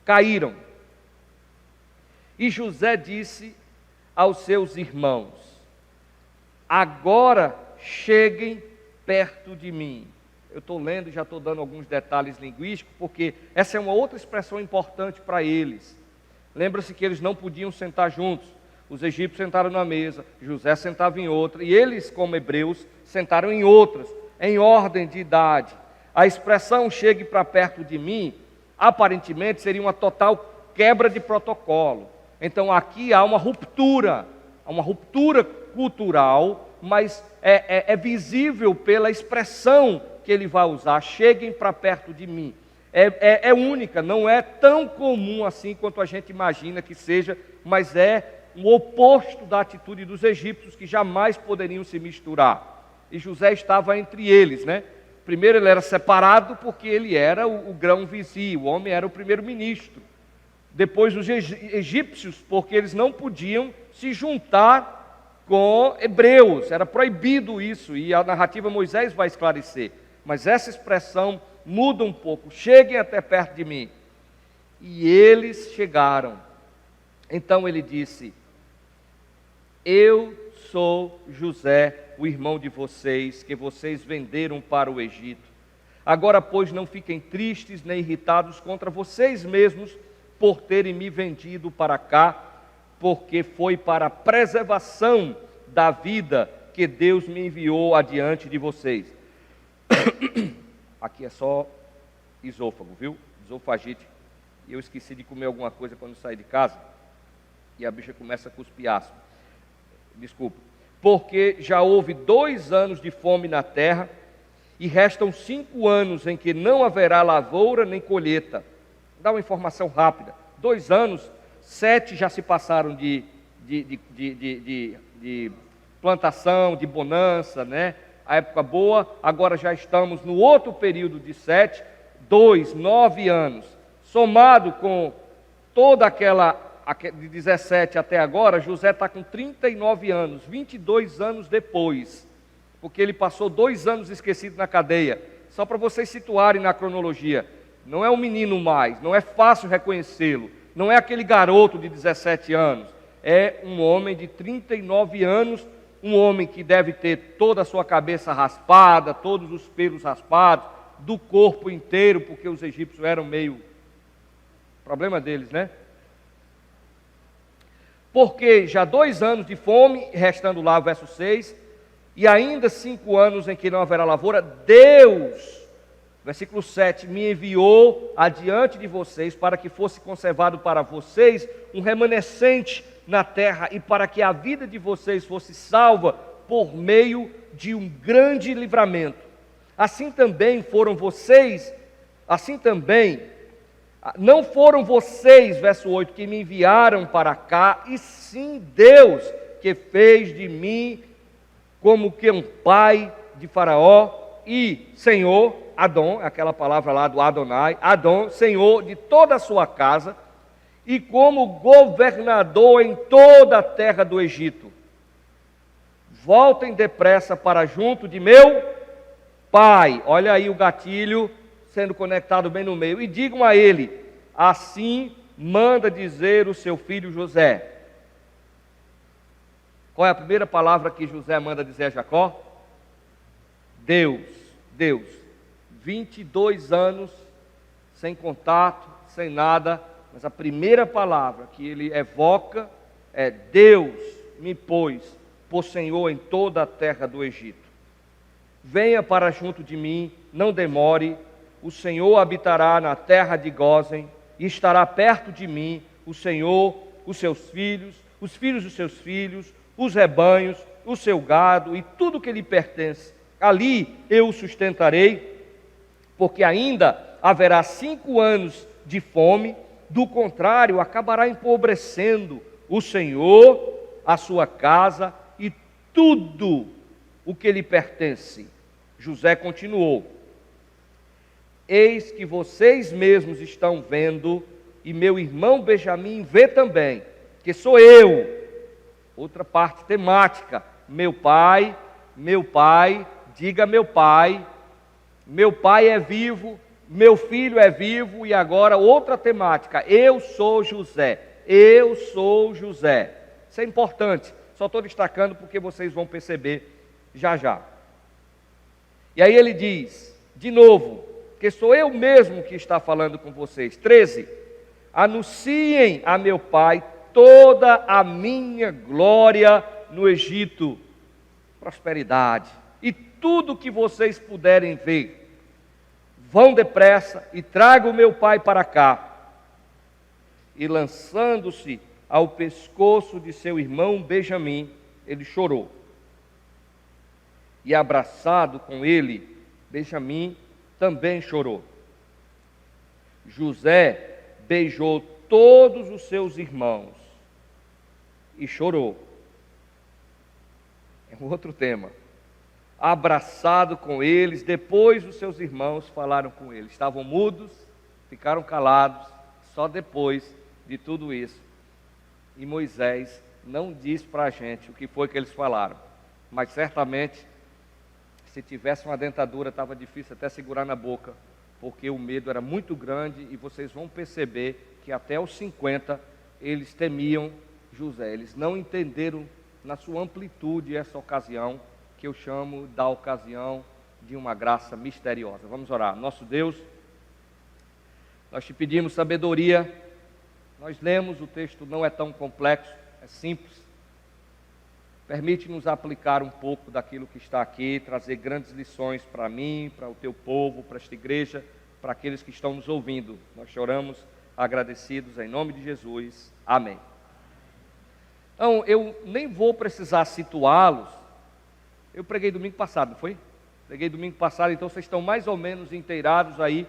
caíram. E José disse aos seus irmãos: agora cheguem perto de mim. Eu estou lendo e já estou dando alguns detalhes linguísticos, porque essa é uma outra expressão importante para eles. Lembra-se que eles não podiam sentar juntos. Os egípcios sentaram na mesa, José sentava em outra, e eles, como hebreus, sentaram em outras, em ordem de idade. A expressão chegue para perto de mim, aparentemente seria uma total quebra de protocolo. Então aqui há uma ruptura cultural, mas é visível pela expressão que ele vai usar, cheguem para perto de mim. É única, não é tão comum assim quanto a gente imagina que seja, mas é o oposto da atitude dos egípcios, que jamais poderiam se misturar. E José estava entre eles, né? Primeiro ele era separado porque ele era o grão-vizir, o homem era o primeiro-ministro. Depois os egípcios, porque eles não podiam se juntar com hebreus, era proibido isso, e a narrativa Moisés vai esclarecer. Mas essa expressão muda um pouco, cheguem até perto de mim. E eles chegaram. Então ele disse: eu sou José, o irmão de vocês, que vocês venderam para o Egito. Agora, pois, não fiquem tristes nem irritados contra vocês mesmos por terem me vendido para cá, porque foi para a preservação da vida que Deus me enviou adiante de vocês. Aqui é só esôfago, viu? Esofagite. E eu esqueci de comer alguma coisa quando saí de casa, e a bicha começa a cuspir ácido. Desculpa. Porque já houve 2 anos de fome na terra, e restam 5 anos em que não haverá lavoura nem colheita. Dá uma informação rápida. 2 anos, 7 já se passaram de plantação, de bonança, né? A época boa, agora já estamos no outro período de 7, 9 anos. Somado com toda aquela de 17 até agora, José está com 39 anos, 22 anos depois, porque ele passou 2 anos esquecido na cadeia. Só para vocês situarem na cronologia, não é um menino mais, não é fácil reconhecê-lo, não é aquele garoto de 17 anos, é um homem de 39 anos, um homem que deve ter toda a sua cabeça raspada, todos os pelos raspados, do corpo inteiro, porque os egípcios eram meio... problema deles, né? Porque já 2 anos de fome, restando lá o verso 6, e ainda 5 anos em que não haverá lavoura, Deus, versículo 7, me enviou adiante de vocês para que fosse conservado para vocês um remanescente na terra e para que a vida de vocês fosse salva por meio de um grande livramento. Assim também foram vocês, não foram vocês, verso 8, que me enviaram para cá, e sim Deus, que fez de mim como que um pai de Faraó e Senhor, Adon, aquela palavra lá do Adonai, Adon, Senhor de toda a sua casa, e como governador em toda a terra do Egito. Voltem depressa para junto de meu pai. Olha aí o gatilho sendo conectado bem no meio. E digam a ele: assim manda dizer o seu filho José. Qual é a primeira palavra que José manda dizer a Jacó? Deus. 22 anos sem contato, sem nada, mas a primeira palavra que ele evoca é: Deus me pôs por Senhor em toda a terra do Egito. Venha para junto de mim, não demore, o Senhor habitará na terra de Gósen, e estará perto de mim, o Senhor, os seus filhos, os filhos dos seus filhos, os rebanhos, o seu gado e tudo que lhe pertence. Ali eu o sustentarei, porque ainda haverá 5 anos de fome, do contrário, acabará empobrecendo o Senhor, a sua casa e tudo o que lhe pertence. José continuou: eis que vocês mesmos estão vendo, e meu irmão Benjamim vê também, que sou eu. Outra parte temática: meu pai, diga meu pai é vivo, meu filho é vivo, e agora outra temática, eu sou José, eu sou José. Isso é importante, só estou destacando porque vocês vão perceber já já. E aí ele diz, de novo, que sou eu mesmo que está falando com vocês. 13, anunciem a meu pai toda a minha glória no Egito, prosperidade, e tudo que vocês puderem ver. Vão depressa e tragam meu pai para cá. E lançando-se ao pescoço de seu irmão Benjamim, ele chorou. E abraçado com ele, Benjamim também chorou. José beijou todos os seus irmãos e chorou. É um outro tema. Abraçado com eles, depois os seus irmãos falaram com ele. Estavam mudos, ficaram calados, só depois de tudo isso. E Moisés não diz para a gente o que foi que eles falaram, mas certamente, se tivesse uma dentadura, estava difícil até segurar na boca, porque o medo era muito grande, e vocês vão perceber que até os 50 eles temiam José. Eles não entenderam na sua amplitude essa ocasião, que eu chamo da ocasião de uma graça misteriosa. Vamos orar. Nosso Deus, nós te pedimos sabedoria. Nós lemos, o texto não é tão complexo, é simples. Permite-nos aplicar um pouco daquilo que está aqui, trazer grandes lições para mim, para o teu povo, para esta igreja, para aqueles que estão nos ouvindo. Nós choramos agradecidos em nome de Jesus. Amém. Então, eu nem vou precisar situá-los. Eu preguei domingo passado, não foi? Preguei domingo passado, então vocês estão mais ou menos inteirados aí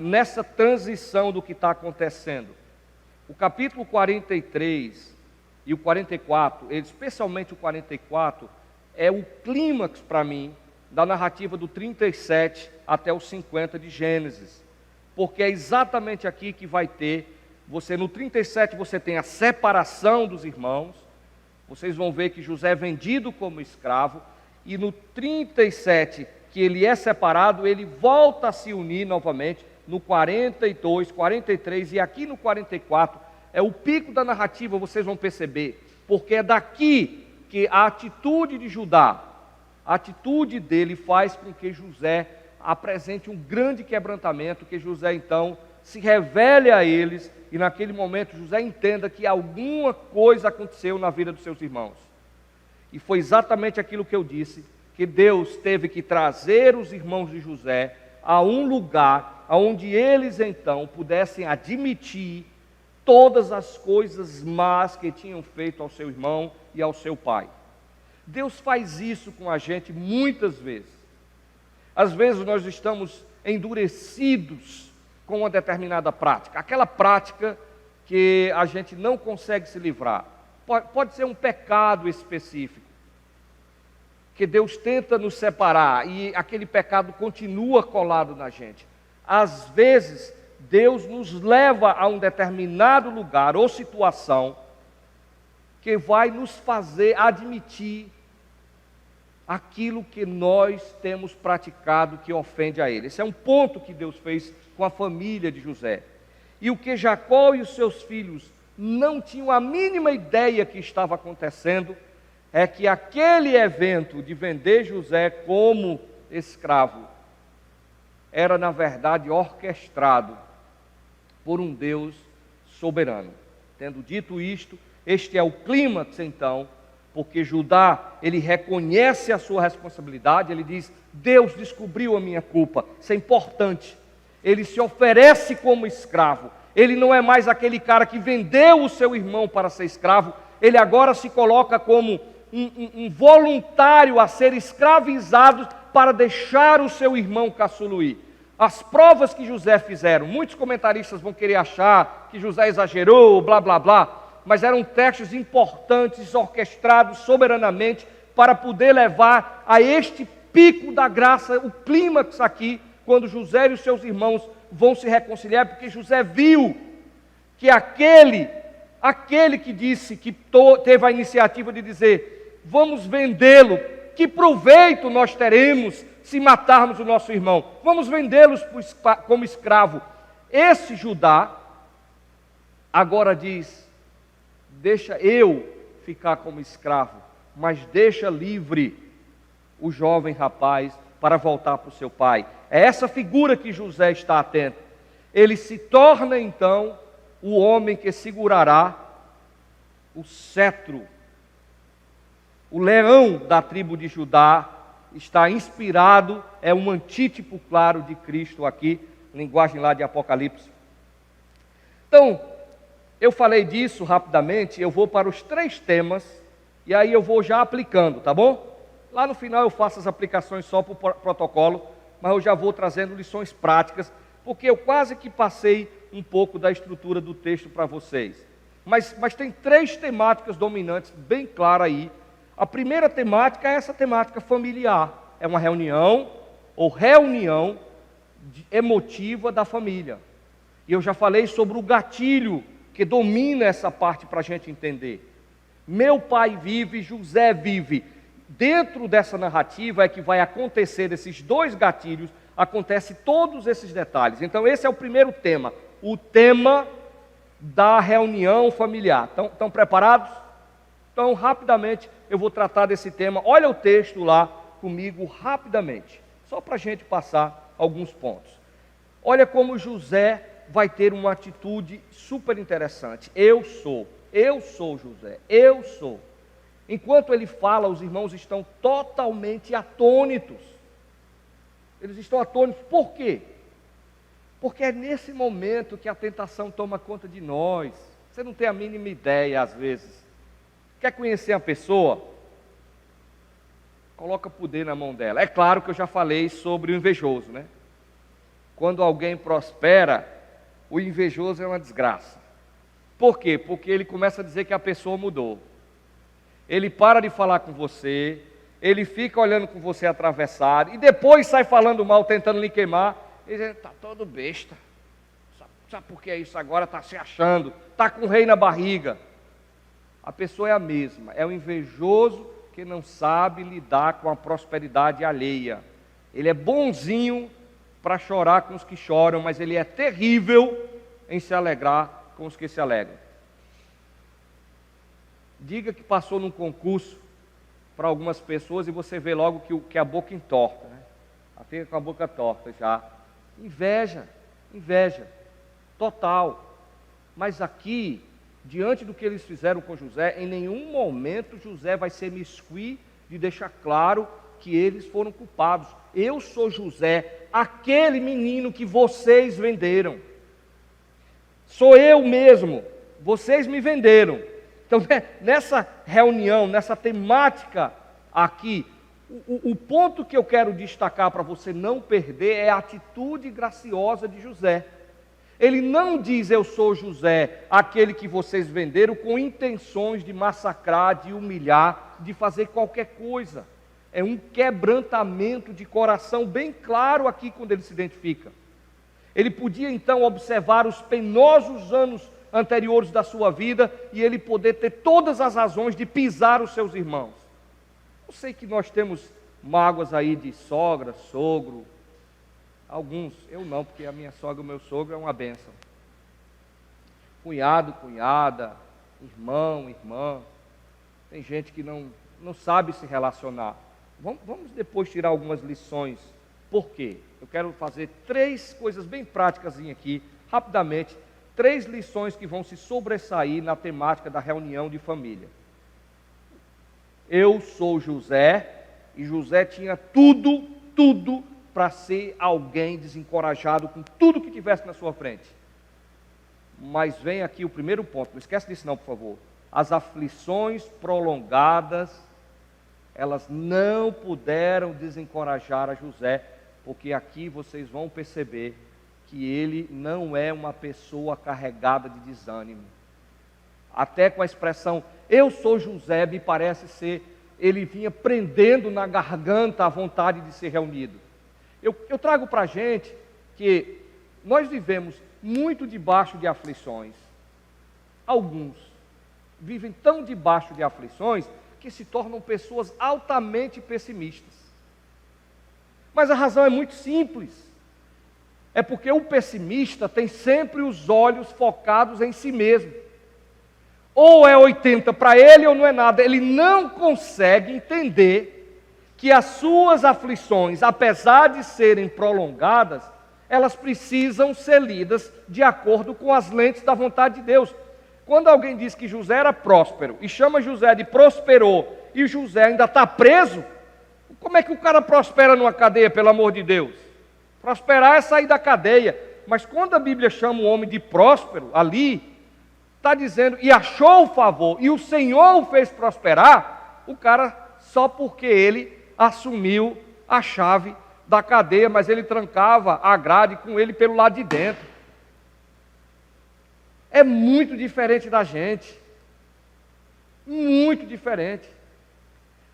nessa transição do que está acontecendo. O capítulo 43 e o 44, especialmente o 44, é o clímax para mim da narrativa do 37 até o 50 de Gênesis. Porque é exatamente aqui que vai ter, no 37 você tem a separação dos irmãos, vocês vão ver que José é vendido como escravo, e no 37, que ele é separado, ele volta a se unir novamente, no 42, 43, e aqui no 44, é o pico da narrativa, vocês vão perceber, porque é daqui que a atitude de Judá, a atitude dele faz com que José apresente um grande quebrantamento, que José então se revele a eles, e naquele momento José entenda que alguma coisa aconteceu na vida dos seus irmãos. E foi exatamente aquilo que eu disse, que Deus teve que trazer os irmãos de José a um lugar onde eles então pudessem admitir todas as coisas más que tinham feito ao seu irmão e ao seu pai. Deus faz isso com a gente muitas vezes. Às vezes nós estamos endurecidos com uma determinada prática, aquela prática que a gente não consegue se livrar. Pode ser um pecado específico, que Deus tenta nos separar e aquele pecado continua colado na gente. Às vezes, Deus nos leva a um determinado lugar ou situação que vai nos fazer admitir aquilo que nós temos praticado que ofende a Ele. Esse é um ponto que Deus fez com a família de José. E o que Jacó e os seus filhos não tinham a mínima ideia que estava acontecendo, é que aquele evento de vender José como escravo era na verdade orquestrado por um Deus soberano. Tendo dito isto, este é o clímax então, porque Judá, ele reconhece a sua responsabilidade, ele diz, Deus descobriu a minha culpa, isso é importante. Ele se oferece como escravo, ele não é mais aquele cara que vendeu o seu irmão para ser escravo, ele agora se coloca como um voluntário a ser escravizado para deixar o seu irmão caçula ir. As provas que José fizeram, muitos comentaristas vão querer achar que José exagerou, blá blá blá, mas eram testes importantes, orquestrados soberanamente, para poder levar a este pico da graça, o clímax aqui, quando José e os seus irmãos vão se reconciliar, porque José viu que aquele que disse, que teve a iniciativa de dizer, vamos vendê-lo, que proveito nós teremos se matarmos o nosso irmão? Vamos vendê-los como escravo. Esse Judá agora diz: deixa eu ficar como escravo, mas deixa livre o jovem rapaz para voltar para o seu pai. É essa figura que José está atento. Ele se torna então o homem que segurará o cetro. O leão da tribo de Judá está inspirado, é um antítipo claro de Cristo aqui, linguagem lá de Apocalipse. Então, eu falei disso rapidamente, eu vou para os 3 temas, e aí eu vou já aplicando, tá bom? Lá no final eu faço as aplicações só para o protocolo, mas eu já vou trazendo lições práticas, porque eu quase que passei um pouco da estrutura do texto para vocês. Mas tem 3 temáticas dominantes bem claras aí. A primeira temática é essa temática familiar. É uma reunião emotiva da família. E eu já falei sobre o gatilho que domina essa parte para a gente entender. Meu pai vive, José vive. Dentro dessa narrativa é que vai acontecer esses 2 gatilhos, acontece todos esses detalhes. Então esse é o primeiro tema, o tema da reunião familiar. Estão preparados? Então rapidamente eu vou tratar desse tema. Olha o texto lá comigo rapidamente, só para a gente passar alguns pontos. Olha como José vai ter uma atitude super interessante. Eu sou José, eu sou. Enquanto ele fala, os irmãos estão totalmente atônitos. Eles estão atônitos, por quê? Porque é nesse momento que a tentação toma conta de nós. Você não tem a mínima ideia, às vezes. Quer conhecer a pessoa? Coloca poder na mão dela. É claro que eu já falei sobre o invejoso, né? Quando alguém prospera, o invejoso é uma desgraça. Por quê? Porque ele começa a dizer que a pessoa mudou. Ele para de falar com você, ele fica olhando com você atravessado, e depois sai falando mal, tentando lhe queimar, e dizendo: está todo besta. Sabe por que é isso agora? Está se achando, está com o rei na barriga. A pessoa é a mesma, é o invejoso que não sabe lidar com a prosperidade alheia. Ele é bonzinho para chorar com os que choram, mas ele é terrível em se alegrar com os que se alegram. Diga que passou num concurso para algumas pessoas e você vê logo que a boca entorta, né? Ela fica com a boca torta já. Inveja total. Mas aqui, diante do que eles fizeram com José, em nenhum momento José vai se imiscuir de deixar claro que eles foram culpados. Eu sou José, aquele menino que vocês venderam. Sou eu mesmo, vocês me venderam. Então, nessa reunião, nessa temática aqui, o ponto que eu quero destacar para você não perder é a atitude graciosa de José. Ele não diz: eu sou José, aquele que vocês venderam, com intenções de massacrar, de humilhar, de fazer qualquer coisa. É um quebrantamento de coração bem claro aqui quando ele se identifica. Ele podia então observar os penosos anos anteriores da sua vida e ele poder ter todas as razões de pisar os seus irmãos. Eu sei que nós temos mágoas aí de sogra, sogro, alguns, eu não, porque a minha sogra e o meu sogro é uma bênção. Cunhado, cunhada, irmão, irmã, tem gente que não sabe se relacionar. Vamos depois tirar algumas lições. Por quê? Eu quero fazer 3 coisas bem práticas aqui, rapidamente, 3 lições que vão se sobressair na temática da reunião de família. Eu sou José, e José tinha tudo para ser alguém desencorajado com tudo que tivesse na sua frente. Mas vem aqui o primeiro ponto, não esquece disso não, por favor. As aflições prolongadas, elas não puderam desencorajar a José, porque aqui vocês vão perceber que ele não é uma pessoa carregada de desânimo. Até com a expressão, eu sou José, me parece ser, ele vinha prendendo na garganta a vontade de ser reunido. Eu trago para a gente que nós vivemos muito debaixo de aflições. Alguns vivem tão debaixo de aflições que se tornam pessoas altamente pessimistas. Mas a razão é muito simples. É porque o pessimista tem sempre os olhos focados em si mesmo. Ou é 80 para ele ou não é nada. Ele não consegue entender que as suas aflições, apesar de serem prolongadas, elas precisam ser lidas de acordo com as lentes da vontade de Deus. Quando alguém diz que José era próspero e chama José de prosperou e José ainda está preso, como é que o cara prospera numa cadeia, pelo amor de Deus? Prosperar é sair da cadeia. Mas quando a Bíblia chama o homem de próspero, ali, está dizendo, e achou o favor, e o Senhor o fez prosperar, o cara, só porque ele assumiu a chave da cadeia, mas ele trancava a grade com ele pelo lado de dentro. É muito diferente da gente. Muito diferente.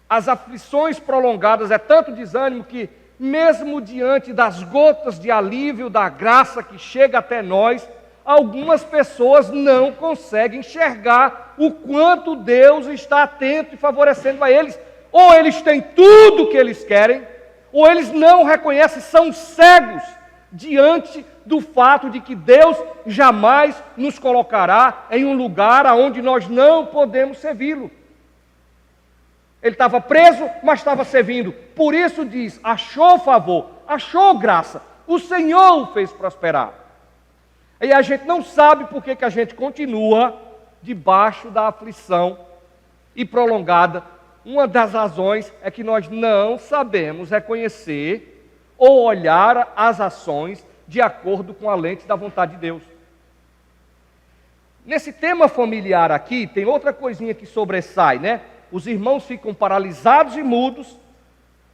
As aflições prolongadas é tanto desânimo que, mesmo diante das gotas de alívio da graça que chega até nós, algumas pessoas não conseguem enxergar o quanto Deus está atento e favorecendo a eles. Ou eles têm tudo o que eles querem, ou eles não reconhecem, são cegos diante do fato de que Deus jamais nos colocará em um lugar onde nós não podemos servi-lo. Ele estava preso, mas estava servindo. Por isso diz, achou favor, achou graça. O Senhor o fez prosperar. E a gente não sabe por que a gente continua debaixo da aflição e prolongada. Uma das razões é que nós não sabemos reconhecer ou olhar as ações de acordo com a lente da vontade de Deus. Nesse tema familiar aqui, tem outra coisinha que sobressai, né? Os irmãos ficam paralisados e mudos,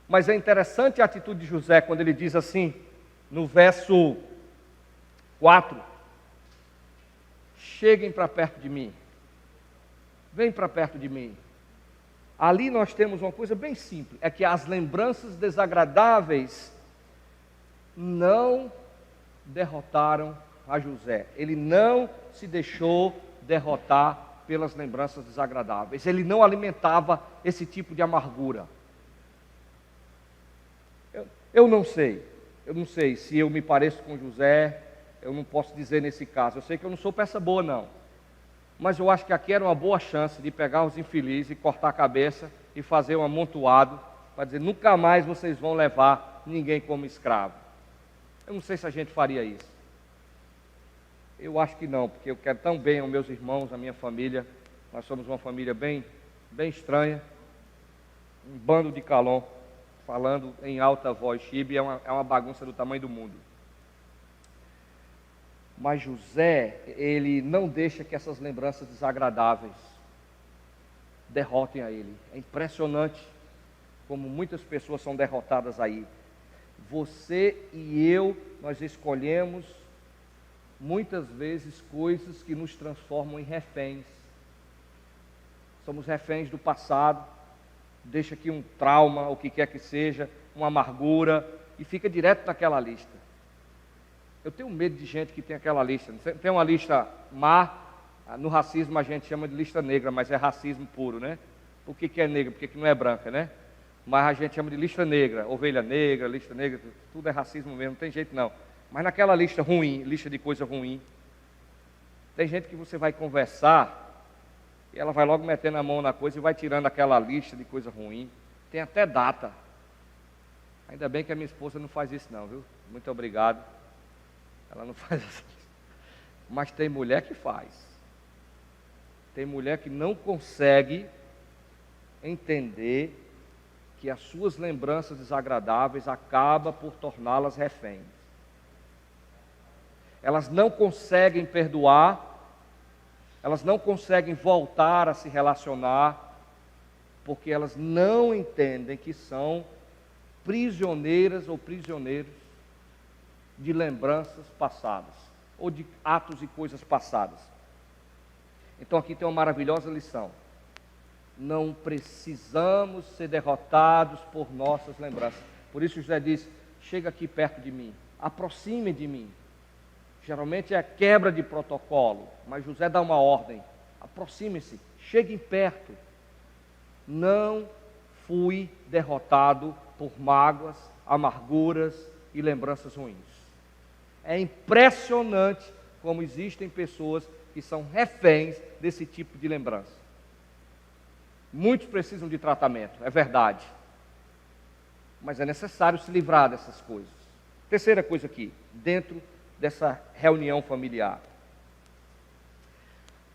mas é interessante a atitude de José quando ele diz assim, no verso 4, cheguem para perto de mim, vem para perto de mim. Ali nós temos uma coisa bem simples, é que as lembranças desagradáveis não derrotaram a José. Ele não se deixou derrotar pelas lembranças desagradáveis. Ele não alimentava esse tipo de amargura. Eu não sei se eu me pareço com José, eu não posso dizer nesse caso. Eu sei que eu não sou peça boa, não. Mas eu acho que aqui era uma boa chance de pegar os infelizes e cortar a cabeça e fazer um amontoado para dizer, nunca mais vocês vão levar ninguém como escravo. Eu não sei se a gente faria isso. Eu acho que não, porque eu quero tão bem aos meus irmãos, à minha família. Nós somos uma família bem estranha. Um bando de calom, falando em alta voz. Chibe é uma bagunça do tamanho do mundo. Mas José, ele não deixa que essas lembranças desagradáveis derrotem a ele. É impressionante como muitas pessoas são derrotadas aí. Você e eu, nós escolhemos muitas vezes coisas que nos transformam em reféns. Somos reféns do passado, deixa aqui um trauma, o que quer que seja, uma amargura, e fica direto naquela lista. Eu tenho medo de gente que tem aquela lista. Tem uma lista má, no racismo a gente chama de lista negra, mas é racismo puro, né? Por que é negra? Porque não é branca, né? Mas a gente chama de lista negra, ovelha negra, lista negra, tudo é racismo mesmo, não tem jeito não. Mas naquela lista ruim, lista de coisa ruim, tem gente que você vai conversar e ela vai logo metendo a mão na coisa e vai tirando aquela lista de coisa ruim. Tem até data. Ainda bem que a minha esposa não faz isso não, viu? Muito obrigado. Ela não faz isso. Mas tem mulher que faz. Tem mulher que não consegue entender que as suas lembranças desagradáveis acabam por torná-las reféns. Elas não conseguem perdoar, elas não conseguem voltar a se relacionar, porque elas não entendem que são prisioneiras ou prisioneiros de lembranças passadas, ou de atos e coisas passadas. Então aqui tem uma maravilhosa lição. Não precisamos ser derrotados por nossas lembranças. Por isso José diz, chega aqui perto de mim, aproxime de mim. Geralmente é quebra de protocolo, mas José dá uma ordem, aproxime-se, cheguem perto. Não fui derrotado por mágoas, amarguras e lembranças ruins. É impressionante como existem pessoas que são reféns desse tipo de lembrança. Muitos precisam de tratamento, é verdade. Mas é necessário se livrar dessas coisas. Terceira coisa aqui, dentro dessa reunião familiar.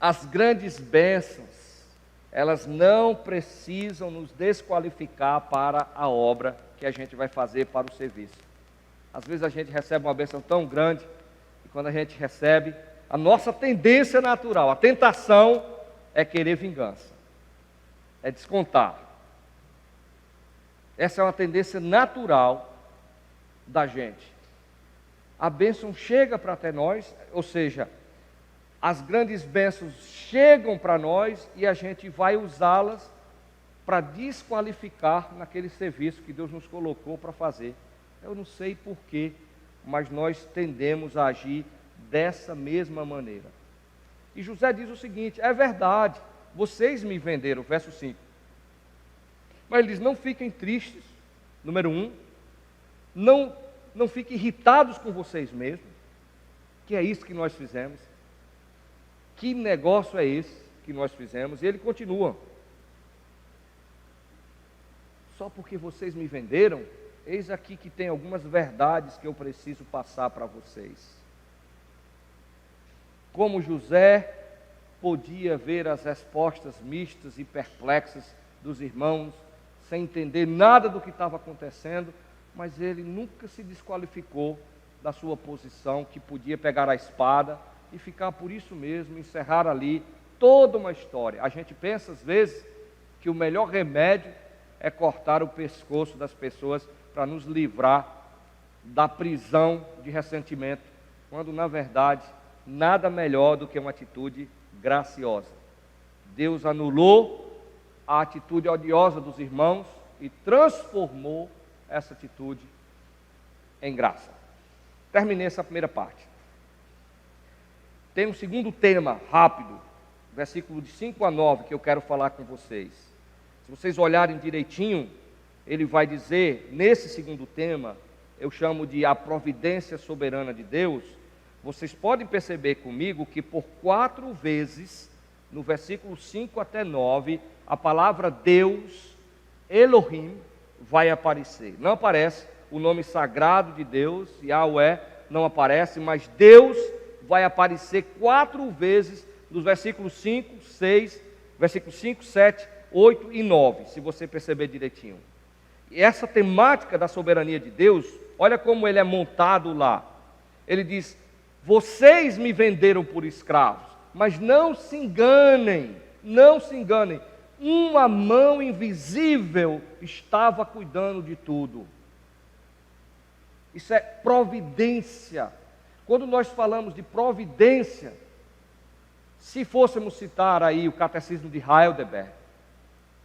As grandes bênçãos, elas não precisam nos desqualificar para a obra que a gente vai fazer para o serviço. Às vezes a gente recebe uma bênção tão grande, e quando a gente recebe, a nossa tendência natural, a tentação é querer vingança, é descontar. Essa é uma tendência natural da gente. A bênção chega para até nós, ou seja, as grandes bênçãos chegam para nós e a gente vai usá-las para desqualificar naquele serviço que Deus nos colocou para fazer. Eu não sei porquê, mas nós tendemos a agir dessa mesma maneira. E José diz o seguinte: é verdade, vocês me venderam, verso 5. Mas ele diz: não fiquem tristes, número 1, não fiquem irritados com vocês mesmos, que é isso que nós fizemos. Que negócio é esse que nós fizemos? E ele continua: só porque vocês me venderam, eis aqui que tem algumas verdades que eu preciso passar para vocês. Como José podia ver as respostas mistas e perplexas dos irmãos, sem entender nada do que estava acontecendo, mas ele nunca se desqualificou da sua posição, que podia pegar a espada e ficar por isso mesmo, encerrar ali toda uma história. A gente pensa às vezes que o melhor remédio é cortar o pescoço das pessoas para nos livrar da prisão de ressentimento, quando na verdade nada melhor do que uma atitude graciosa. Deus anulou a atitude odiosa dos irmãos e transformou essa atitude em graça. Terminei essa primeira parte. Tem um segundo tema, rápido, versículo de 5 a 9, que eu quero falar com vocês. Se vocês olharem direitinho, ele vai dizer, nesse segundo tema, eu chamo de a providência soberana de Deus. Vocês podem perceber comigo que por 4 vezes, no versículo 5 até 9, a palavra Deus, Elohim, vai aparecer. Não aparece o nome sagrado de Deus, Yahweh, não aparece, mas Deus vai aparecer 4 vezes nos versículos 5, 6, versículos 5, 7, 8 e 9, se você perceber direitinho. E essa temática da soberania de Deus, olha como ele é montado lá. Ele diz: vocês me venderam por escravos, mas não se enganem, não se enganem. Uma mão invisível estava cuidando de tudo. Isso é providência. Quando nós falamos de providência, se fôssemos citar aí o Catecismo de Heidelberg,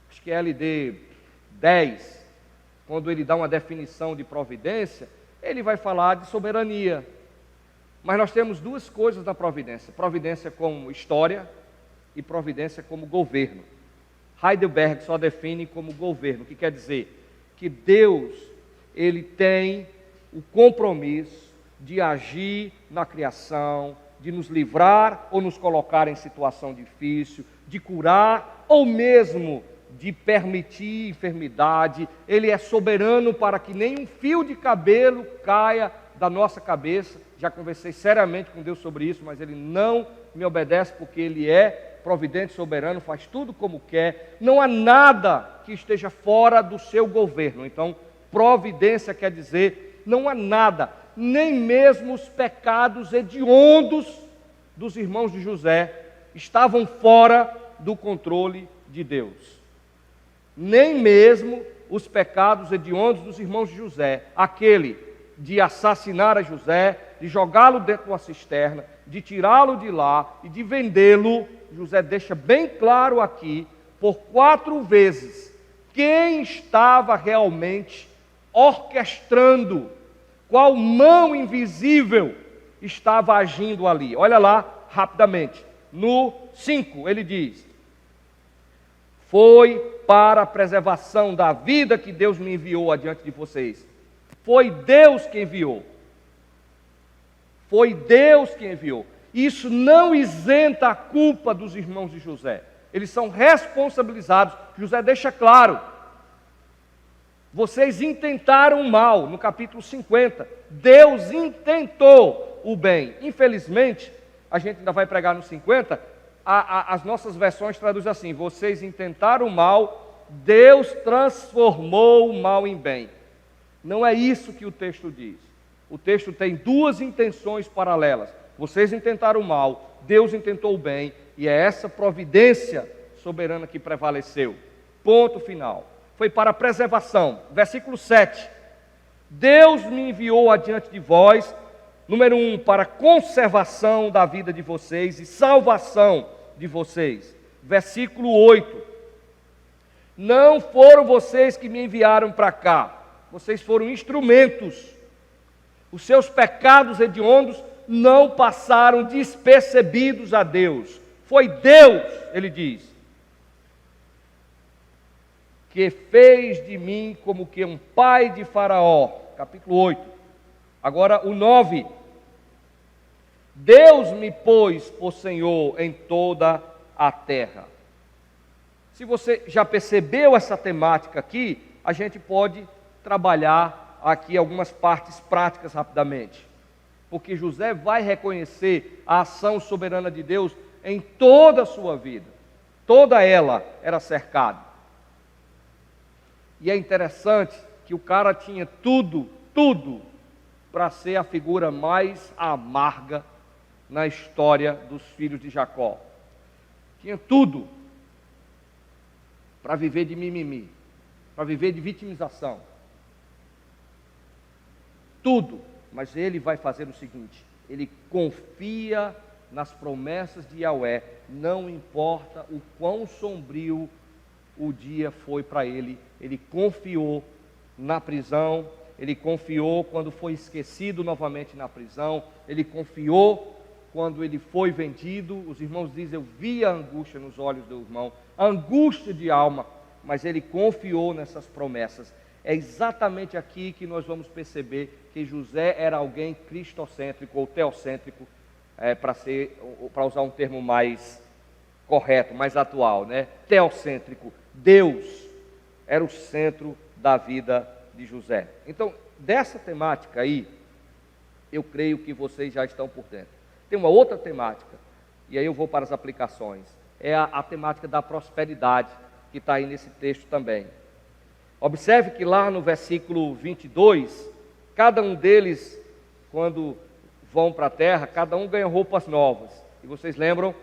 acho que é LD 10, quando ele dá uma definição de providência, ele vai falar de soberania. Mas nós temos 2 coisas da providência: providência como história e providência como governo. Heidelberg só define como governo, o que quer dizer que Deus, ele tem o compromisso de agir na criação, de nos livrar ou nos colocar em situação difícil, de curar ou mesmo de permitir enfermidade. Ele é soberano para que nenhum fio de cabelo caia da nossa cabeça. Já conversei seriamente com Deus sobre isso, mas Ele não me obedece porque Ele é providente, soberano, faz tudo como quer. Não há nada que esteja fora do seu governo. Então, providência quer dizer, não há nada, nem mesmo os pecados hediondos dos irmãos de José estavam fora do controle de Deus. Nem mesmo os pecados hediondos dos irmãos de José, aquele de assassinar a José, de jogá-lo dentro de uma cisterna, de tirá-lo de lá e de vendê-lo. José deixa bem claro aqui, por 4 vezes, quem estava realmente orquestrando, qual mão invisível estava agindo ali. Olha lá, rapidamente. No 5, ele diz: foi para a preservação da vida que Deus me enviou adiante de vocês. Foi Deus que enviou. Foi Deus que enviou. Isso não isenta a culpa dos irmãos de José. Eles são responsabilizados. José deixa claro. Vocês intentaram o mal, no capítulo 50. Deus intentou o bem. Infelizmente, a gente ainda vai pregar no 50, as nossas versões traduzem assim: vocês intentaram o mal, Deus transformou o mal em bem. Não é isso que o texto diz. O texto tem duas intenções paralelas. Vocês intentaram o mal, Deus intentou o bem, e é essa providência soberana que prevaleceu. Ponto final. Foi para a preservação. Versículo 7. Deus me enviou adiante de vós, número 1, para conservação da vida de vocês e salvação de vocês. Versículo 8. Não foram vocês que me enviaram para cá, vocês foram instrumentos. Os seus pecados hediondos não passaram despercebidos a Deus. Foi Deus, ele diz, que fez de mim como que um pai de Faraó. Capítulo 8. Agora o 9. Deus me pôs por Senhor em toda a terra. Se você já percebeu essa temática aqui, a gente pode trabalhar aqui algumas partes práticas rapidamente. Porque José vai reconhecer a ação soberana de Deus em toda a sua vida. Toda ela era cercada. E é interessante que o cara tinha tudo para ser a figura mais amarga na história dos filhos de Jacó. Tinha tudo para viver de mimimi, para viver de vitimização. Tudo, mas ele vai fazer o seguinte: ele confia nas promessas de Yahvé, não importa o quão sombrio o dia foi para ele. Ele confiou na prisão, ele confiou quando foi esquecido novamente na prisão, ele confiou quando ele foi vendido. Os irmãos dizem: eu vi a angústia nos olhos do irmão, a angústia de alma, mas ele confiou nessas promessas. É exatamente aqui que nós vamos perceber que José era alguém cristocêntrico ou teocêntrico, para usar um termo mais correto, mais atual, né? Teocêntrico. Deus era o centro da vida de José. Então, dessa temática aí, eu creio que vocês já estão por dentro. Tem uma outra temática, e aí eu vou para as aplicações. É a temática da prosperidade, que está aí nesse texto também. Observe que lá no versículo 22, cada um deles, quando vão para a terra, cada um ganha roupas novas. E vocês lembram,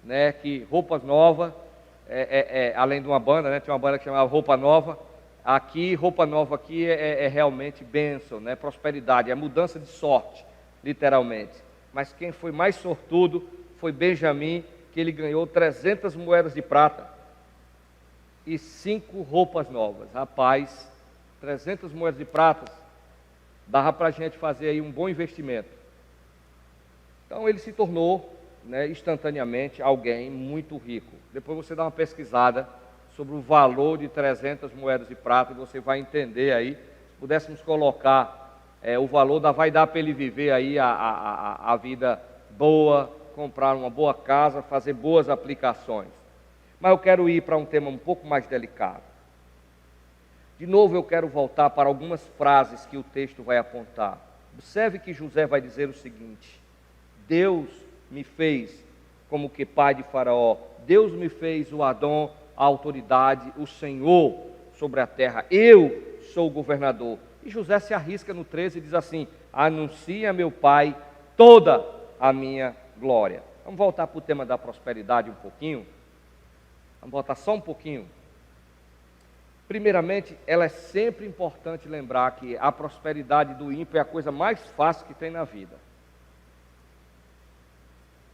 né, que roupas novas, além de uma banda, né, tinha uma banda que chamava Roupa Nova. Aqui, roupa nova aqui é realmente bênção, né, prosperidade, é mudança de sorte, literalmente. Mas quem foi mais sortudo foi Benjamim, que ele ganhou 300 moedas de prata e 5 roupas novas. Rapaz, 300 moedas de prata, dava para a gente fazer aí um bom investimento. Então ele se tornou, né, instantaneamente alguém muito rico. Depois você dá uma pesquisada sobre o valor de 300 moedas de prata e você vai entender aí. Se pudéssemos colocar o valor, vai dar para ele viver aí a vida boa, comprar uma boa casa, fazer boas aplicações. Mas eu quero ir para um tema um pouco mais delicado. De novo eu quero voltar para algumas frases que o texto vai apontar. Observe que José vai dizer o seguinte: Deus me fez como que pai de Faraó, Deus me fez o Adão, a autoridade, o Senhor sobre a terra, eu sou o governador. E José se arrisca no 13 e diz assim: anuncia a meu pai toda a minha glória. Vamos voltar para o tema da prosperidade um pouquinho. Vamos voltar só um pouquinho. Primeiramente, ela é sempre importante lembrar que a prosperidade do ímpio é a coisa mais fácil que tem na vida.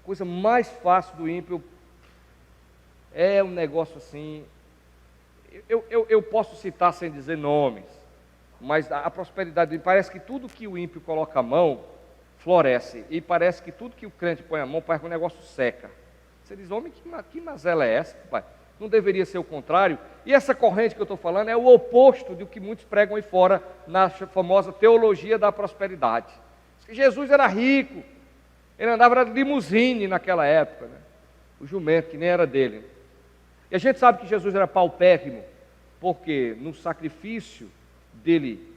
A coisa mais fácil do ímpio é um negócio assim. Eu posso citar sem dizer nomes, mas a prosperidade do ímpio, parece que tudo que o ímpio coloca a mão floresce, e parece que tudo que o crente põe a mão, parece que o negócio seca. Você diz: homem, que mazela é essa, pai? Não deveria ser o contrário? E essa corrente que eu estou falando é o oposto do que muitos pregam aí fora na famosa teologia da prosperidade. Jesus era rico, ele andava de limusine naquela época, né? O jumento, que nem era dele. E a gente sabe que Jesus era paupérrimo, porque no sacrifício dele,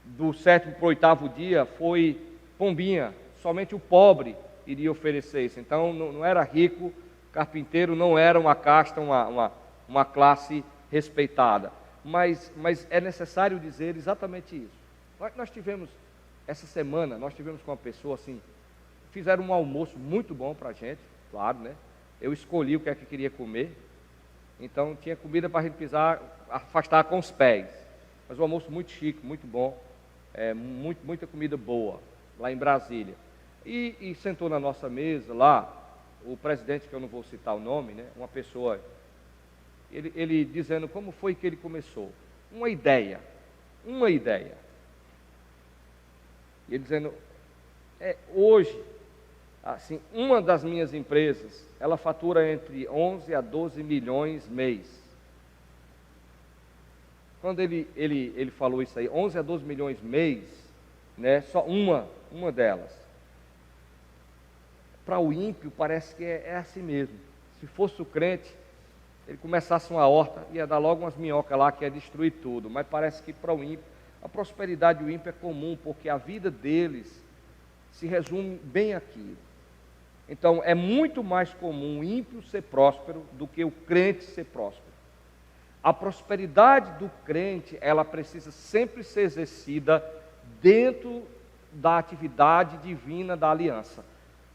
do 7º para o 8º dia, foi pombinha, somente o pobre iria oferecer isso. Então não era rico, carpinteiro não era uma casta, uma classe respeitada. Mas é necessário dizer exatamente isso. Nós tivemos, essa semana, nós tivemos com uma pessoa assim, fizeram um almoço muito bom para a gente, claro, né? Eu escolhi o que é que queria comer, então tinha comida para a gente pisar, afastar com os pés. Mas um almoço muito chique, muito bom, muita comida boa, lá em Brasília. E sentou na nossa mesa lá, o presidente, que eu não vou citar o nome, né? Uma pessoa, ele dizendo como foi que ele começou. Uma ideia. E ele dizendo, hoje, assim, uma das minhas empresas, ela fatura entre 11 a 12 milhões mês. Quando ele falou isso aí, 11 a 12 milhões mês, né, só uma delas. Para o ímpio parece que é assim mesmo. Se fosse o crente, ele começasse uma horta, ia dar logo umas minhocas lá que ia destruir tudo. Mas parece que para o ímpio, a prosperidade do ímpio é comum, porque a vida deles se resume bem aqui. Então, é muito mais comum o ímpio ser próspero do que o crente ser próspero. A prosperidade do crente, ela precisa sempre ser exercida dentro da atividade divina da aliança.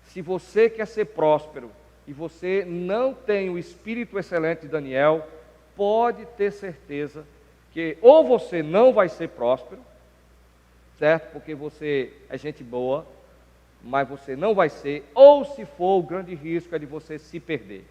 Se você quer ser próspero e você não tem o espírito excelente de Daniel, pode ter certeza que ou você não vai ser próspero, certo? Porque você é gente boa, mas você não vai ser, ou se for, o grande risco é de você se perder.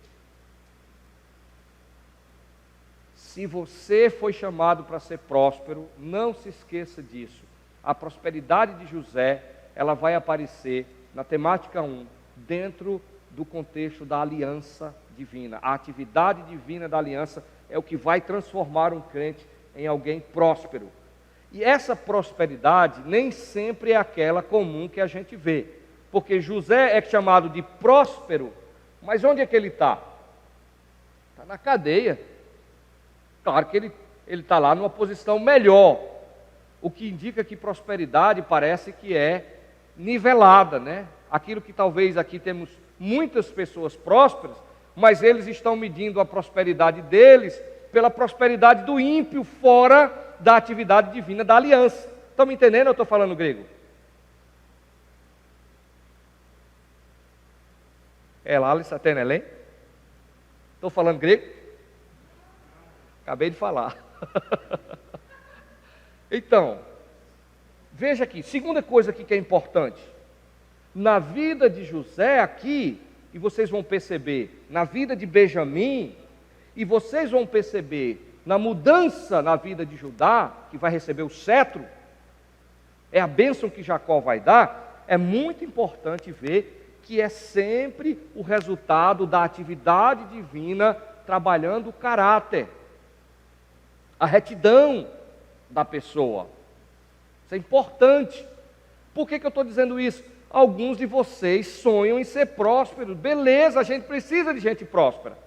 Se você foi chamado para ser próspero, não se esqueça disso. A prosperidade de José, ela vai aparecer na temática 1, dentro do contexto da aliança divina. A atividade divina da aliança é o que vai transformar um crente em alguém próspero. E essa prosperidade nem sempre é aquela comum que a gente vê. Porque José é chamado de próspero, mas onde é que ele está? Está na cadeia. Claro que ele está lá numa posição melhor, o que indica que prosperidade parece que é nivelada, né? Aquilo que talvez aqui temos muitas pessoas prósperas, mas eles estão medindo a prosperidade deles pela prosperidade do ímpio fora da atividade divina da aliança. Estão me entendendo? Eu estou falando grego? Lális Atenelém? Estou falando grego? Acabei de falar. Então, veja aqui, segunda coisa aqui que é importante. Na vida de José aqui, e vocês vão perceber, na vida de Benjamim, e vocês vão perceber na mudança na vida de Judá, que vai receber o cetro, é a bênção que Jacó vai dar, é muito importante ver que é sempre o resultado da atividade divina trabalhando o caráter, a retidão da pessoa. Isso é importante. Por que eu estou dizendo isso? Alguns de vocês sonham em ser prósperos. Beleza, a gente precisa de gente próspera.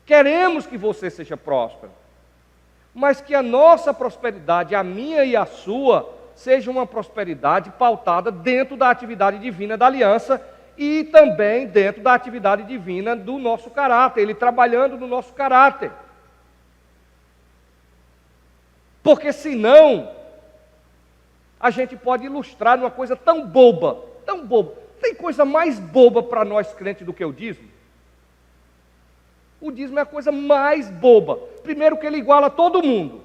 Queremos que você seja próspero. Mas que a nossa prosperidade, a minha e a sua, seja uma prosperidade pautada dentro da atividade divina da aliança e também dentro da atividade divina do nosso caráter, Ele trabalhando no nosso caráter. Porque senão, a gente pode ilustrar uma coisa tão boba, tão boba. Tem coisa mais boba para nós crentes do que o dízimo? O dízimo é a coisa mais boba. Primeiro que ele iguala todo mundo.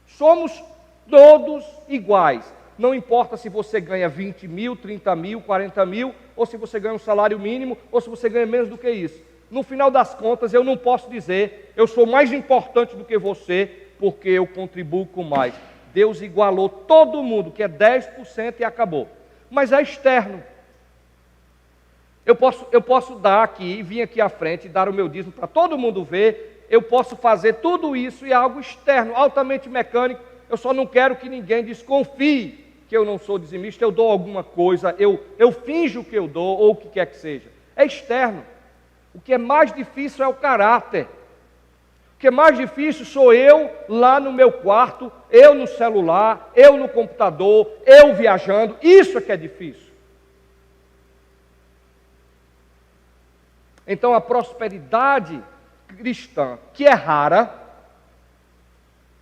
Somos todos iguais. Não importa se você ganha 20 mil, 30 mil, 40 mil, ou se você ganha um salário mínimo, ou se você ganha menos do que isso. No final das contas, eu não posso dizer, eu sou mais importante do que você, porque eu contribuo com mais. Deus igualou todo mundo, que é 10% e acabou. Mas é externo. Eu posso dar aqui, vir aqui à frente e dar o meu dízimo para todo mundo ver. Eu posso fazer tudo isso e é algo externo, altamente mecânico. Eu só não quero que ninguém desconfie que eu não sou dizimista, eu dou alguma coisa, eu finjo que eu dou, ou o que quer que seja. É externo. O que é mais difícil é o caráter. O que é mais difícil sou eu lá no meu quarto, eu no celular, eu no computador, eu viajando. Isso é que é difícil. Então a prosperidade cristã, que é rara,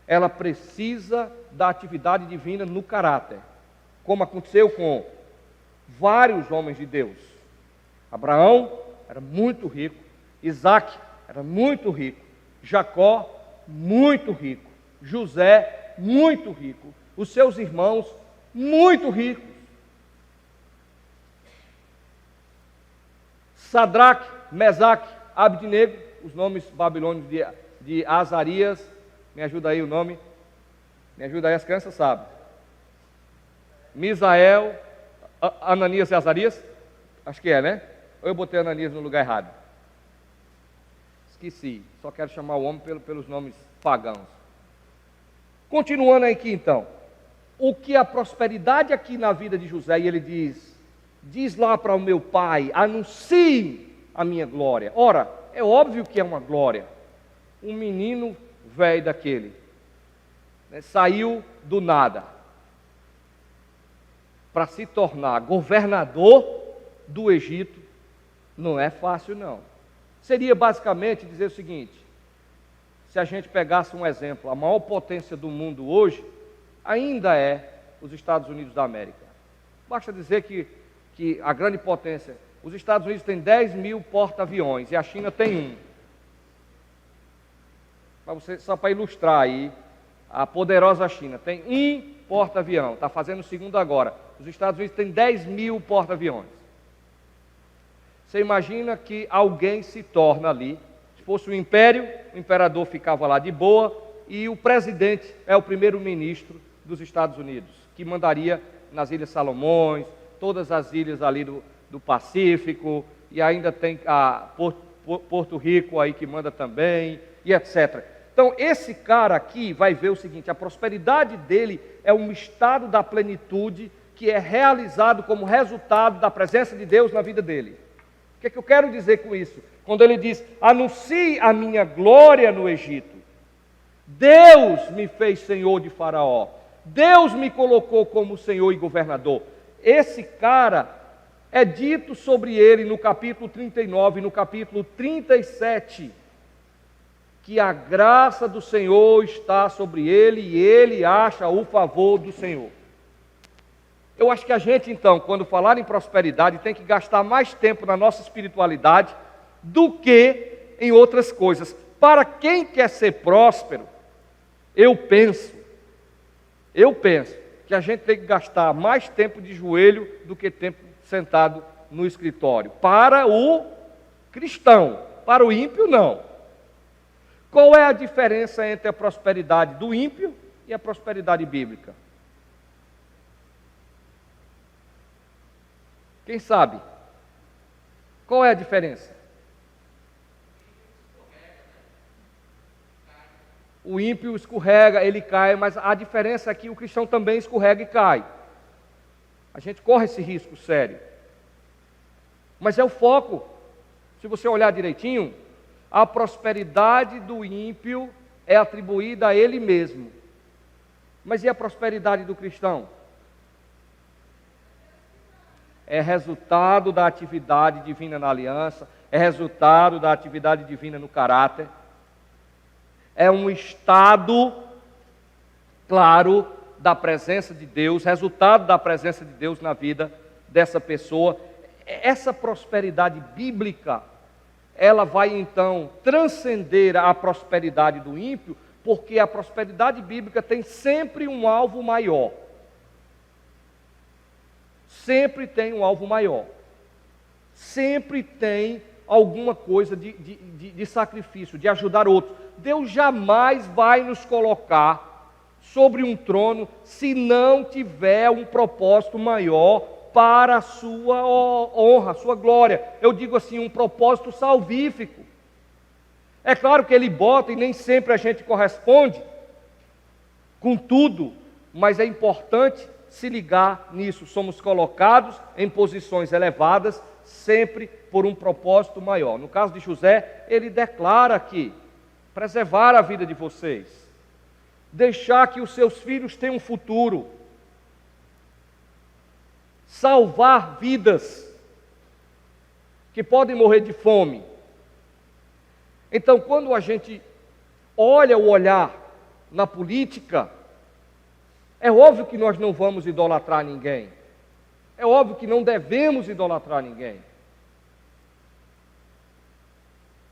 ela precisa da atividade divina no caráter, como aconteceu com vários homens de Deus. Abraão era muito rico, Isaac era muito rico, Jacó muito rico, José muito rico, os seus irmãos muito ricos. Sadraque, Mesaque, Abednego, os nomes babilônicos de Azarias. Me ajuda aí o nome. Me ajuda aí, as crianças sabem. Misael, Ananias e Azarias? Acho que é, né? Ou eu botei Ananias no lugar errado? Esqueci. Só quero chamar o homem pelos nomes pagãos. Continuando aqui então. O que a prosperidade aqui na vida de José, e ele diz lá para o meu pai, anuncie a minha glória. Ora, é óbvio que é uma glória. Um menino velho daquele, né, saiu do nada para se tornar governador do Egito. Não é fácil, não. Seria basicamente dizer o seguinte: se a gente pegasse um exemplo, a maior potência do mundo hoje ainda é os Estados Unidos da América. Basta dizer que a grande potência, os Estados Unidos têm 10 mil porta-aviões e a China tem um. Só para ilustrar aí, a poderosa China tem um porta-avião, está fazendo o segundo agora. Os Estados Unidos têm 10 mil porta-aviões. Você imagina que alguém se torna ali, se fosse um império, o imperador ficava lá de boa, e o presidente é o primeiro-ministro dos Estados Unidos, que mandaria nas Ilhas Salomões, todas as ilhas ali do Pacífico, e ainda tem a Porto Rico aí que manda também, e etc. Então esse cara aqui vai ver o seguinte: a prosperidade dele é um estado da plenitude que é realizado como resultado da presença de Deus na vida dele. O que é que eu quero dizer com isso? Quando ele diz, anuncie a minha glória no Egito. Deus me fez senhor de Faraó. Deus me colocou como senhor e governador. Esse cara, é dito sobre ele no capítulo 39, no capítulo 37, que a graça do Senhor está sobre ele e ele acha o favor do Senhor. Eu acho que a gente, então, quando falar em prosperidade, tem que gastar mais tempo na nossa espiritualidade do que em outras coisas. Para quem quer ser próspero, eu penso que a gente tem que gastar mais tempo de joelho do que tempo sentado no escritório. Para o cristão, para o ímpio, não. Qual é a diferença entre a prosperidade do ímpio e a prosperidade bíblica? Quem sabe? Qual é a diferença? O ímpio escorrega, ele cai, mas a diferença é que o cristão também escorrega e cai. A gente corre esse risco sério. Mas é o foco. Se você olhar direitinho, a prosperidade do ímpio é atribuída a ele mesmo. Mas e a prosperidade do cristão? É resultado da atividade divina na aliança, é resultado da atividade divina no caráter. É um estado, claro, da presença de Deus, resultado da presença de Deus na vida dessa pessoa. Essa prosperidade bíblica, ela vai então transcender a prosperidade do ímpio, porque a prosperidade bíblica tem sempre um alvo maior. Sempre tem um alvo maior. Sempre tem alguma coisa de sacrifício, de ajudar outros. Deus jamais vai nos colocar sobre um trono se não tiver um propósito maior para a sua honra, a sua glória. Eu digo assim, um propósito salvífico. É claro que ele bota e nem sempre a gente corresponde com tudo, mas é importante se ligar nisso. Somos colocados em posições elevadas, sempre por um propósito maior. No caso de José, ele declara aqui: preservar a vida de vocês, deixar que os seus filhos tenham um futuro, salvar vidas que podem morrer de fome. Então, quando a gente olha o olhar na política, é óbvio que nós não vamos idolatrar ninguém. É óbvio que não devemos idolatrar ninguém.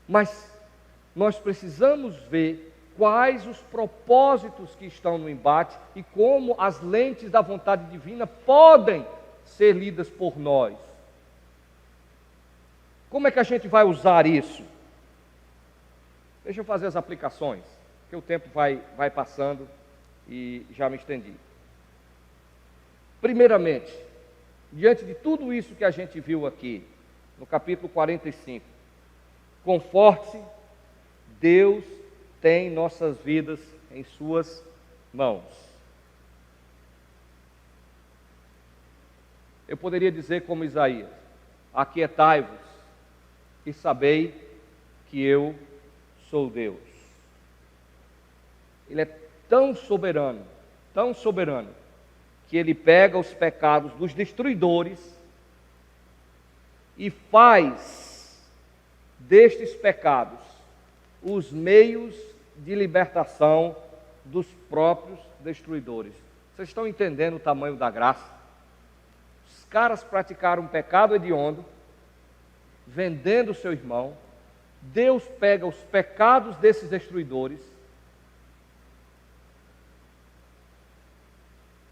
Mas nós precisamos ver quais os propósitos que estão no embate e como as lentes da vontade divina podem ser lidas por nós. Como é que a gente vai usar isso? Deixa eu fazer as aplicações, porque o tempo vai passando e já me estendi. Primeiramente, diante de tudo isso que a gente viu aqui, no capítulo 45, conforte-se, Deus tem nossas vidas em suas mãos. Eu poderia dizer como Isaías: aquietai-vos e sabei que eu sou Deus. Ele é tão soberano, que ele pega os pecados dos destruidores e faz destes pecados os meios de libertação dos próprios destruidores. Vocês estão entendendo o tamanho da graça? Os caras praticaram um pecado hediondo, vendendo o seu irmão. Deus pega os pecados desses destruidores,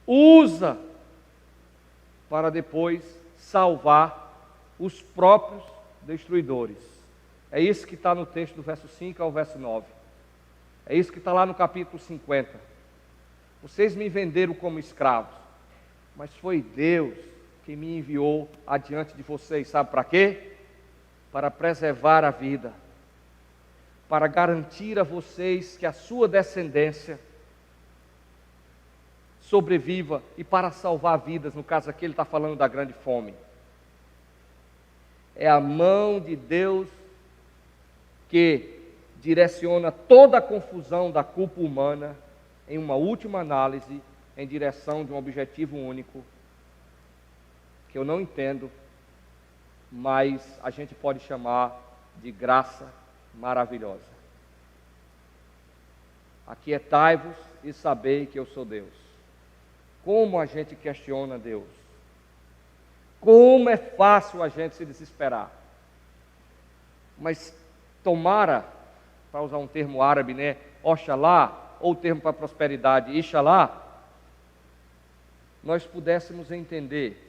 usa para depois salvar os próprios destruidores. É isso que está no texto do verso 5 ao verso 9. É isso que está lá no capítulo 50. Vocês me venderam como escravos, mas foi Deus que me enviou adiante de vocês. Sabe para quê? Para preservar a vida, para garantir a vocês que a sua descendência sobreviva e para salvar vidas. No caso aqui ele está falando da grande fome. É a mão de Deus que direciona toda a confusão da culpa humana em uma última análise em direção de um objetivo único que eu não entendo, mas a gente pode chamar de graça maravilhosa. Aquietai-vos e sabei que eu sou Deus. Como a gente questiona Deus? Como é fácil a gente se desesperar? Mas tomara, para usar um termo árabe, né? Oxalá, ou o termo para prosperidade, Ixalá, nós pudéssemos entender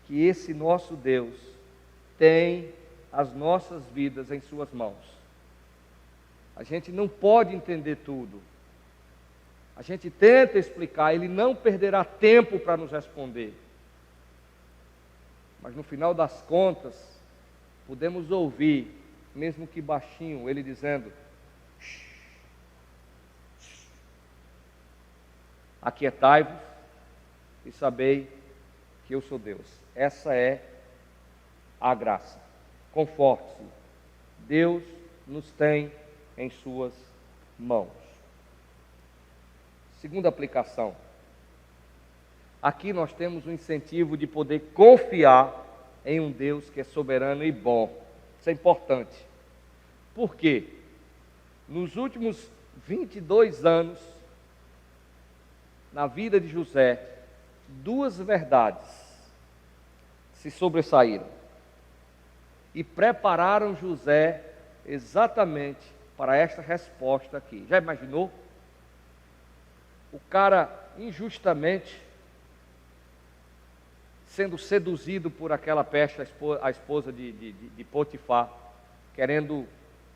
que esse nosso Deus tem as nossas vidas em suas mãos. A gente não pode entender tudo. A gente tenta explicar, ele não perderá tempo para nos responder. Mas no final das contas, podemos ouvir, mesmo que baixinho, ele dizendo: aquietai-vos e sabei que eu sou Deus. Essa é a graça. Conforte-se. Deus nos tem em suas mãos. Segunda aplicação. Aqui nós temos um incentivo de poder confiar em um Deus que é soberano e bom. Isso é importante. Por quê? Nos últimos 22 anos, na vida de José, duas verdades se sobressaíram e prepararam José exatamente para esta resposta aqui. Já imaginou? O cara injustamente sendo seduzido por aquela peste, a esposa de Potifar, querendo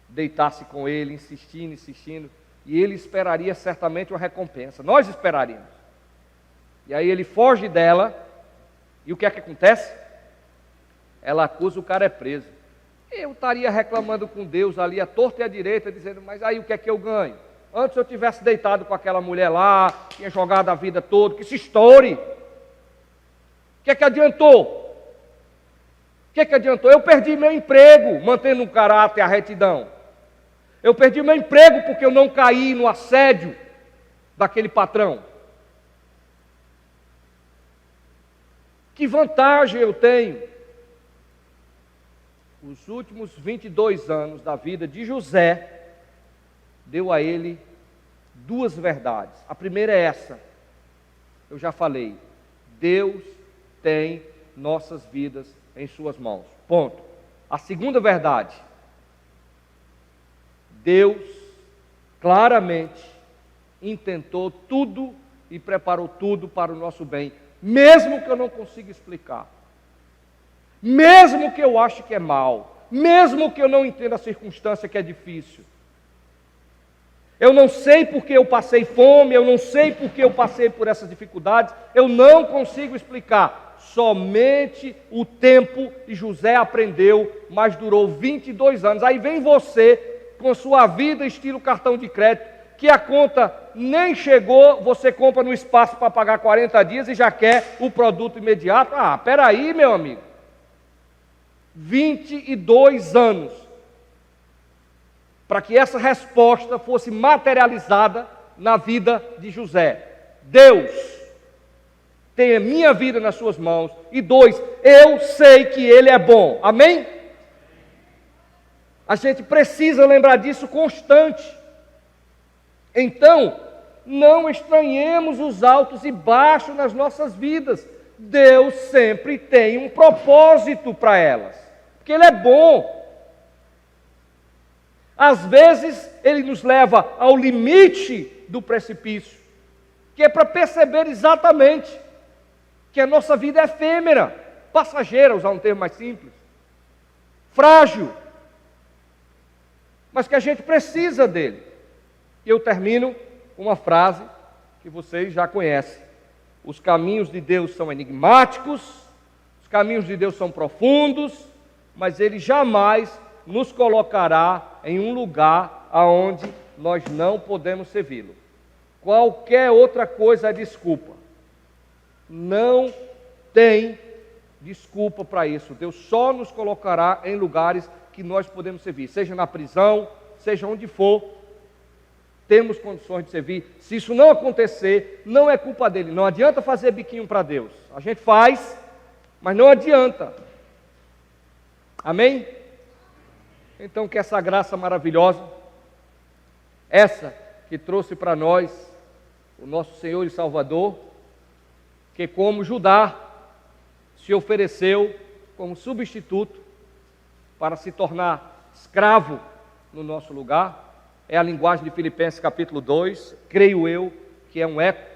deitar-se com ele, insistindo, e ele esperaria certamente uma recompensa. Nós esperaríamos. E aí ele foge dela, e o que é que acontece? Ela acusa, o cara é preso. Eu estaria reclamando com Deus ali, à torta e à direita, dizendo, mas aí o que é que eu ganho? Antes eu tivesse deitado com aquela mulher lá, tinha jogado a vida toda, que se estoure. O que é que adiantou? O que é que adiantou? Eu perdi meu emprego, mantendo um caráter, a retidão. Eu perdi meu emprego porque eu não caí no assédio daquele patrão. Que vantagem eu tenho? Os últimos 22 anos da vida de José deu a ele duas verdades. A primeira é essa, eu já falei, Deus tem nossas vidas em suas mãos, ponto. A segunda verdade, Deus claramente intentou tudo e preparou tudo para o nosso bem, mesmo que eu não consiga explicar, mesmo que eu ache que é mal, mesmo que eu não entenda a circunstância que é difícil. Eu não sei porque eu passei fome, eu não sei porque eu passei por essas dificuldades, eu não consigo explicar. Somente o tempo de José aprendeu, mas durou 22 anos. Aí vem você, com sua vida estilo cartão de crédito, que a conta nem chegou, você compra no espaço para pagar 40 dias e já quer o produto imediato. Ah, peraí, meu amigo. 22 anos para que essa resposta fosse materializada na vida de José. Deus tem a minha vida nas suas mãos. E 2, eu sei que Ele é bom. Amém? A gente precisa lembrar disso constante. Então, não estranhemos os altos e baixos nas nossas vidas. Deus sempre tem um propósito para elas, porque Ele é bom. Às vezes, Ele nos leva ao limite do precipício, que é para perceber exatamente que a nossa vida é efêmera, passageira, usar um termo mais simples, frágil, mas que a gente precisa dele. E eu termino com uma frase que vocês já conhecem. Os caminhos de Deus são enigmáticos, os caminhos de Deus são profundos, mas Ele jamais nos colocará em um lugar aonde nós não podemos servi-lo. Qualquer outra coisa é desculpa. Não tem desculpa para isso. Deus só nos colocará em lugares que nós podemos servir, seja na prisão, seja onde for, temos condições de servir. Se isso não acontecer, não é culpa dele. Não adianta fazer biquinho para Deus. A gente faz, mas não adianta. Amém? Então que essa graça maravilhosa, essa que trouxe para nós o nosso Senhor e Salvador, que como Judá se ofereceu como substituto para se tornar escravo no nosso lugar, é a linguagem de Filipenses capítulo 2, creio eu que é um eco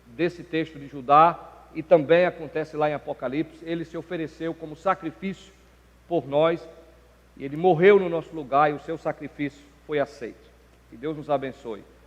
desse texto de Judá, e também acontece lá em Apocalipse. Ele se ofereceu como sacrifício por nós, e Ele morreu no nosso lugar, e o seu sacrifício foi aceito. Que Deus nos abençoe.